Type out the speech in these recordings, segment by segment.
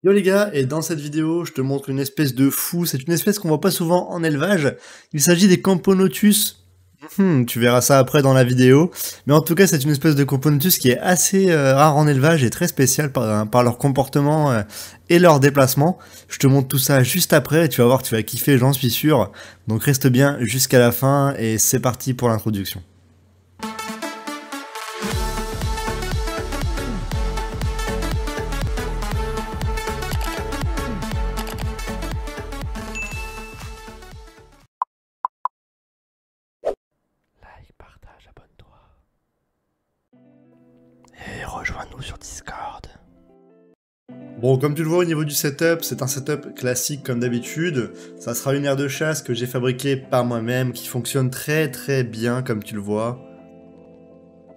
Yo les gars, et dans cette vidéo, je te montre une espèce de fou, c'est une espèce qu'on voit pas souvent en élevage, il s'agit des Camponotus. Tu verras ça après dans la vidéo, mais en tout cas c'est une espèce de Camponotus qui est assez rare en élevage et très spécial par leur comportement et leur déplacement. Je te montre tout ça juste après, tu vas voir, tu vas kiffer, j'en suis sûr. Donc reste bien jusqu'à la fin et c'est parti pour l'introduction. Partage, abonne-toi. Et rejoins-nous sur Discord. Bon, comme tu le vois au niveau du setup, c'est un setup classique comme d'habitude. Ça sera une aire de chasse que j'ai fabriquée par moi-même, qui fonctionne très bien comme tu le vois.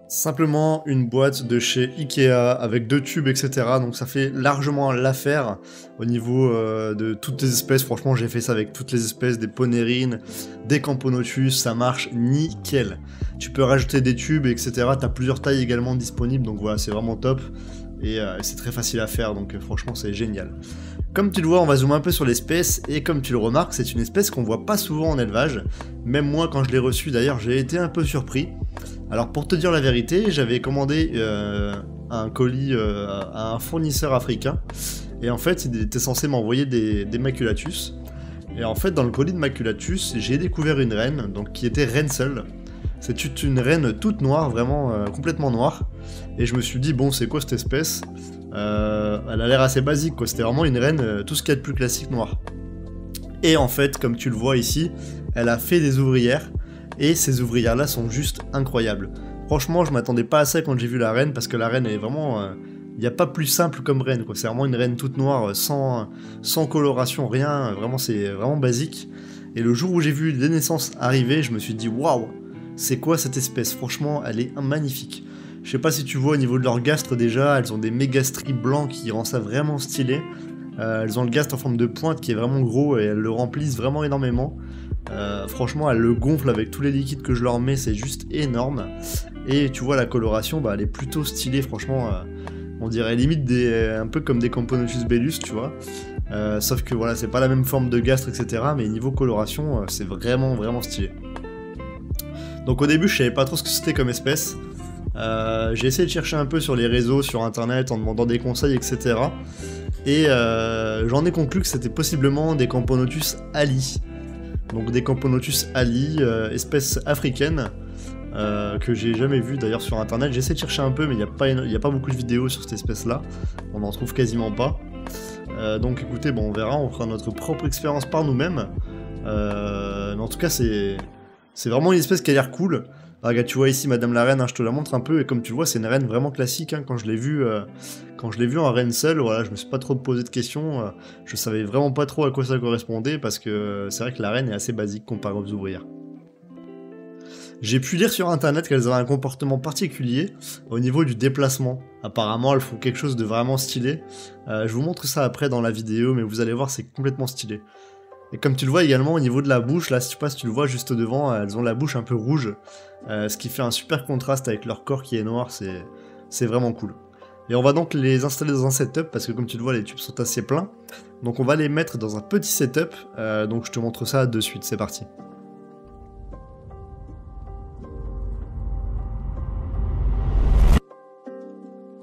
Simplement une boîte de chez Ikea avec 2 tubes, etc. Donc ça fait largement l'affaire au niveau de toutes les espèces. Franchement, j'ai fait ça avec toutes les espèces, des Ponérines, des Camponotus, ça marche nickel. Tu peux rajouter des tubes, etc. T'as plusieurs tailles également disponibles, donc voilà, c'est vraiment top. Et c'est très facile à faire, donc franchement, c'est génial. Comme tu le vois, on va zoomer un peu sur l'espèce, et comme tu le remarques, c'est une espèce qu'on voit pas souvent en élevage. Même moi, quand je l'ai reçue, d'ailleurs, j'ai été un peu surpris. Alors pour te dire la vérité, j'avais commandé un colis à un fournisseur africain, et en fait il était censé m'envoyer des maculatus. Et en fait dans le colis de maculatus, j'ai découvert une reine, donc qui était reine seule. C'est une reine toute noire, vraiment complètement noire. Et je me suis dit bon, c'est quoi cette espèce? Elle a l'air assez basique quoi, c'était vraiment une reine, tout ce qu'il y a de plus classique noir. Et en fait, comme tu le vois ici, elle a fait des ouvrières. Et ces ouvrières-là sont juste incroyables. Franchement, je m'attendais pas à ça quand j'ai vu la reine, parce que la reine est vraiment... Il n'y a pas plus simple comme reine, quoi. C'est vraiment une reine toute noire, sans coloration, rien. Vraiment, c'est vraiment basique. Et le jour où j'ai vu les naissances arriver, je me suis dit, waouh, c'est quoi cette espèce? Franchement, elle est magnifique. Je sais pas si tu vois au niveau de leur gastre déjà, elles ont des mégastries blancs qui rend ça vraiment stylé. Elles ont le gastre en forme de pointe qui est vraiment gros et elles le remplissent vraiment énormément. Franchement, elles le gonflent avec tous les liquides que je leur mets, c'est juste énorme. Et tu vois, la coloration, bah, elle est plutôt stylée, franchement. On dirait limite un peu comme des Camponotus bellus, tu vois. Sauf que voilà, c'est pas la même forme de gastre, etc. Mais niveau coloration, c'est vraiment stylé. Donc au début, je savais pas trop ce que c'était comme espèce. J'ai essayé de chercher un peu sur les réseaux, sur internet, en demandant des conseils, etc. Et j'en ai conclu que c'était possiblement des Camponotus ali. Donc des Camponotus ali, espèce africaine, que j'ai jamais vu d'ailleurs sur internet. J'essaie de chercher un peu, mais il n'y a pas beaucoup de vidéos sur cette espèce-là. On n'en trouve quasiment pas. Donc écoutez, bon, on verra, on fera notre propre expérience par nous-mêmes. Mais en tout cas, c'est vraiment une espèce qui a l'air cool. Ah, regarde, tu vois ici Madame la Reine, hein, je te la montre un peu, et comme tu le vois, c'est une reine vraiment classique. Hein, quand je l'ai vue en reine seule, voilà, je me suis pas trop posé de questions. Je savais vraiment pas trop à quoi ça correspondait, parce que c'est vrai que la reine est assez basique comparée aux ouvrières. J'ai pu lire sur internet qu'elles avaient un comportement particulier au niveau du déplacement. Apparemment, elles font quelque chose de vraiment stylé. Je vous montre ça après dans la vidéo, mais vous allez voir, c'est complètement stylé. Et comme tu le vois également au niveau de la bouche, là, je sais pas si tu le vois juste devant, elles ont la bouche un peu rouge, ce qui fait un super contraste avec leur corps qui est noir, c'est vraiment cool. Et on va donc les installer dans un setup, parce que comme tu le vois, les tubes sont assez pleins. Donc on va les mettre dans un petit setup, donc je te montre ça de suite, c'est parti.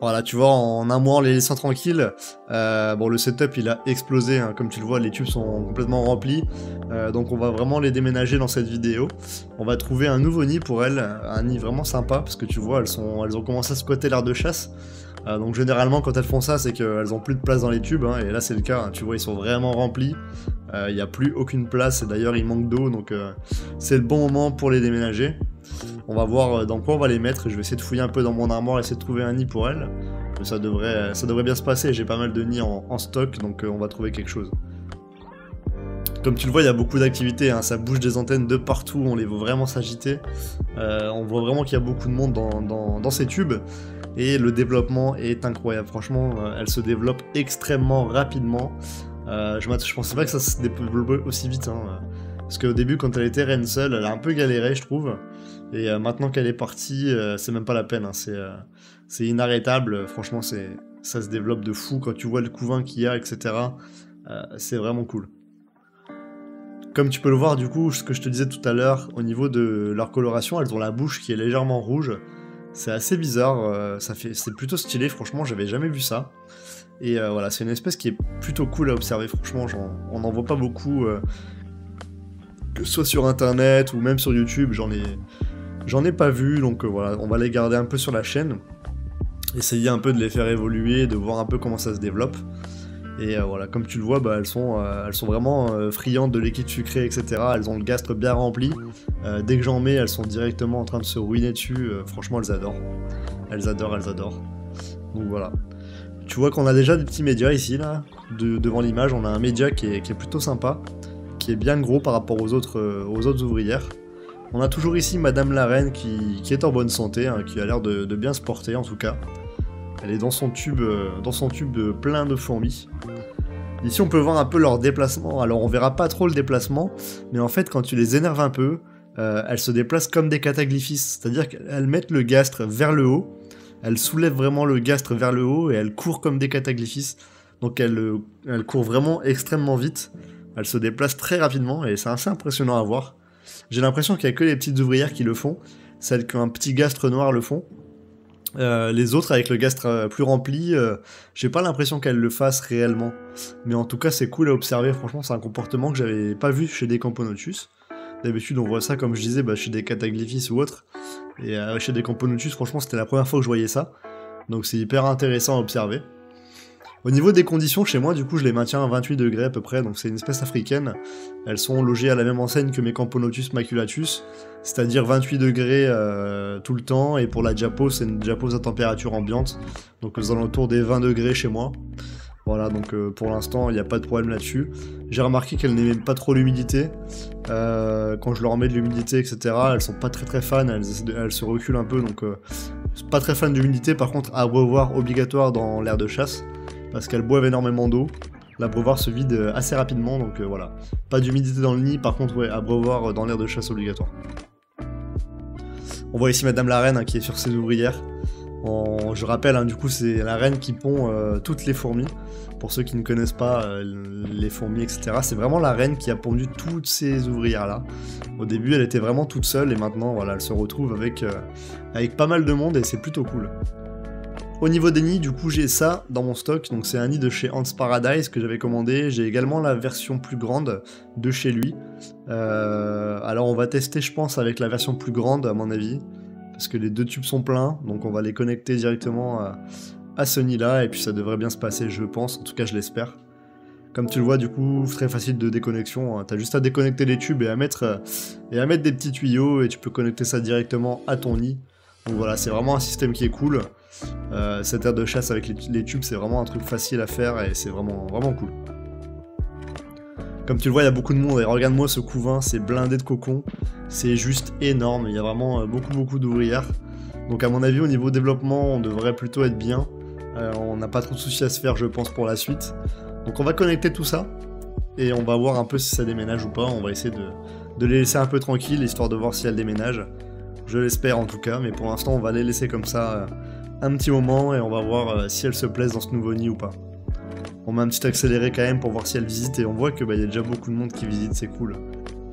Voilà, tu vois, en un mois, en les laissant tranquilles, bon, le setup, il a explosé, hein, comme tu le vois, les tubes sont complètement remplis, donc on va vraiment les déménager dans cette vidéo. On va trouver un nouveau nid pour elles, un nid vraiment sympa, parce que tu vois, elles ont commencé à squatter l'aire de chasse, donc généralement, quand elles font ça, c'est qu'elles ont plus de place dans les tubes, hein, et là, c'est le cas, hein, tu vois, ils sont vraiment remplis, il n'y a plus aucune place, et d'ailleurs, il manque d'eau, donc c'est le bon moment pour les déménager. On va voir dans quoi on va les mettre, je vais essayer de fouiller un peu dans mon armoire, essayer de trouver un nid pour elles. Ça devrait bien se passer, j'ai pas mal de nids en stock, donc on va trouver quelque chose. Comme tu le vois, il y a beaucoup d'activités, hein, ça bouge des antennes de partout, on les voit vraiment s'agiter. On voit vraiment qu'il y a beaucoup de monde dans ces tubes, et le développement est incroyable. Franchement, elle se développe extrêmement rapidement. Je pensais pas que ça se développait aussi vite, hein. Parce qu'au début, quand elle était reine seule, elle a un peu galéré, je trouve. Et maintenant qu'elle est partie, c'est même pas la peine, hein, c'est inarrêtable, franchement, Ça se développe de fou quand tu vois le couvain qu'il y a, etc. C'est vraiment cool. Comme tu peux le voir, du coup, ce que je te disais tout à l'heure, au niveau de leur coloration, elles ont la bouche qui est légèrement rouge. C'est assez bizarre, c'est plutôt stylé, franchement, j'avais jamais vu ça. Et voilà, c'est une espèce qui est plutôt cool à observer, franchement, on n'en voit pas beaucoup, que ce soit sur internet ou même sur YouTube, j'en ai pas vu, donc voilà, on va les garder un peu sur la chaîne, essayer un peu de les faire évoluer, de voir un peu comment ça se développe. Et voilà, comme tu le vois, elles sont vraiment friandes de liquide sucré, etc. Elles ont le gastre bien rempli. Dès que j'en mets, elles sont directement en train de se ruiner dessus. Franchement, elles adorent. Elles adorent, elles adorent. Donc voilà. Tu vois qu'on a déjà des petits médias ici, là, devant l'image. On a un média qui est plutôt sympa, qui est bien gros par rapport aux autres ouvrières. On a toujours ici Madame la Reine qui est en bonne santé, hein, qui a l'air de bien se porter en tout cas. Elle est dans son tube plein de fourmis. Ici on peut voir un peu leur déplacement, alors on verra pas trop le déplacement, mais en fait quand tu les énerves un peu, elles se déplacent comme des cataglyphis, c'est-à-dire qu'elles mettent le gastre vers le haut, elles soulèvent vraiment le gastre vers le haut et elles courent comme des cataglyphis, donc elles courent vraiment extrêmement vite, elles se déplacent très rapidement et c'est assez impressionnant à voir. J'ai l'impression qu'il y a que les petites ouvrières qui le font, celles qui ont un petit gastre noir le font. Les autres avec le gastre plus rempli, j'ai pas l'impression qu'elles le fassent réellement. Mais en tout cas c'est cool à observer, franchement c'est un comportement que j'avais pas vu chez des Camponotus. D'habitude on voit ça comme je disais chez des Cataglyphis ou autres. Et chez des Camponotus franchement c'était la première fois que je voyais ça. Donc c'est hyper intéressant à observer. Au niveau des conditions chez moi du coup je les maintiens à 28 degrés à peu près, donc c'est une espèce africaine. Elles sont logées à la même enseigne que mes Camponotus maculatus, c'est-à-dire 28 degrés tout le temps, et pour la diapo c'est une diapo à température ambiante, donc aux alentours des 20 degrés chez moi. Voilà, donc pour l'instant il n'y a pas de problème là-dessus. J'ai remarqué qu'elles n'aiment pas trop l'humidité, quand je leur mets de l'humidité etc, elles sont pas très fans, elles se reculent un peu, donc pas très fans d'humidité. Par contre abreuvoir obligatoire dans l'aire de chasse, parce qu'elles boivent énormément d'eau. L'abreuvoir se vide assez rapidement, donc voilà. Pas d'humidité dans le nid, par contre, ouais, abreuvoir dans l'aire de chasse obligatoire. On voit ici Madame la Reine hein, qui est sur ses ouvrières. Je rappelle, hein, du coup, c'est la reine qui pond toutes les fourmis. Pour ceux qui ne connaissent pas les fourmis, etc. C'est vraiment la reine qui a pondu toutes ces ouvrières-là. Au début, elle était vraiment toute seule, et maintenant, voilà, elle se retrouve avec pas mal de monde, et c'est plutôt cool. Au niveau des nids, du coup, j'ai ça dans mon stock, donc c'est un nid de chez Ants Paradise que j'avais commandé. J'ai également la version plus grande de chez lui. Alors on va tester, je pense, avec la version plus grande, à mon avis, parce que les deux tubes sont pleins, donc on va les connecter directement à ce nid-là, et puis ça devrait bien se passer, je pense, en tout cas je l'espère. Comme tu le vois, du coup, très facile de déconnexion, hein. T'as juste à déconnecter les tubes et à mettre des petits tuyaux, et tu peux connecter ça directement à ton nid. Donc voilà, c'est vraiment un système qui est cool. Cette aire de chasse avec les tubes, c'est vraiment un truc facile à faire et c'est vraiment cool. Comme tu le vois, il y a beaucoup de monde et regarde-moi ce couvain, c'est blindé de cocons. C'est juste énorme, il y a vraiment beaucoup d'ouvrières. Donc à mon avis, au niveau développement, on devrait plutôt être bien. On n'a pas trop de soucis à se faire, je pense, pour la suite. Donc on va connecter tout ça et on va voir un peu si ça déménage ou pas. On va essayer de les laisser un peu tranquilles, histoire de voir si elles déménagent. Je l'espère en tout cas, mais pour l'instant on va les laisser comme ça un petit moment et on va voir si elles se plaisent dans ce nouveau nid ou pas. On met un petit accéléré quand même pour voir si elles visitent et on voit que y a déjà beaucoup de monde qui visite, c'est cool.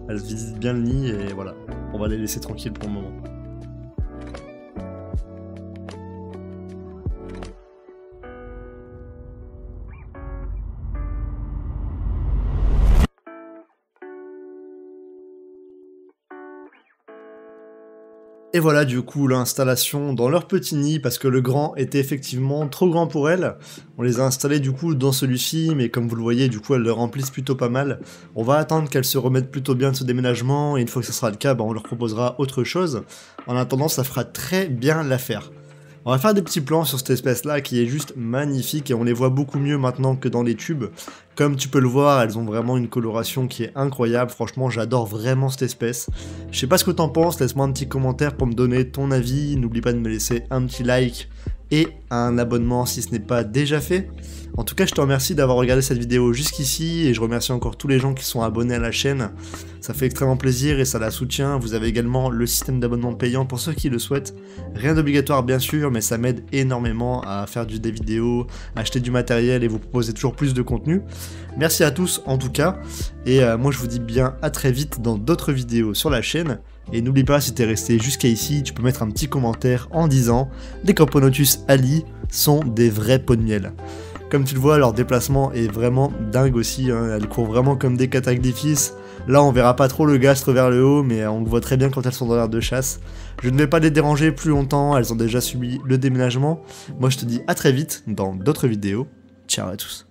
Elles visitent bien le nid et voilà, on va les laisser tranquilles pour le moment. Et voilà du coup l'installation dans leur petit nid, parce que le grand était effectivement trop grand pour elles. On les a installés du coup dans celui-ci, mais comme vous le voyez, du coup elles le remplissent plutôt pas mal. On va attendre qu'elles se remettent plutôt bien de ce déménagement, et une fois que ça sera le cas, on leur proposera autre chose. En attendant, ça fera très bien l'affaire. On va faire des petits plans sur cette espèce là qui est juste magnifique et on les voit beaucoup mieux maintenant que dans les tubes. Comme tu peux le voir, elles ont vraiment une coloration qui est incroyable, franchement j'adore vraiment cette espèce. Je sais pas ce que t'en penses, laisse-moi un petit commentaire pour me donner ton avis, n'oublie pas de me laisser un petit like et un abonnement si ce n'est pas déjà fait. En tout cas, je te remercie d'avoir regardé cette vidéo jusqu'ici et je remercie encore tous les gens qui sont abonnés à la chaîne. Ça fait extrêmement plaisir et ça la soutient. Vous avez également le système d'abonnement payant pour ceux qui le souhaitent. Rien d'obligatoire bien sûr, mais ça m'aide énormément à faire des vidéos, acheter du matériel et vous proposer toujours plus de contenu. Merci à tous en tout cas. Et moi je vous dis bien à très vite dans d'autres vidéos sur la chaîne. Et n'oublie pas, si t'es resté jusqu'à ici, tu peux mettre un petit commentaire en disant « Les Camponotus Ali sont des vrais pots de miel ». Comme tu le vois, leur déplacement est vraiment dingue aussi, hein. Elles courent vraiment comme des cataglyphes. Là, on verra pas trop le gastre vers le haut, mais on le voit très bien quand elles sont dans l'air de chasse. Je ne vais pas les déranger plus longtemps, elles ont déjà subi le déménagement. Moi, je te dis à très vite dans d'autres vidéos. Ciao à tous.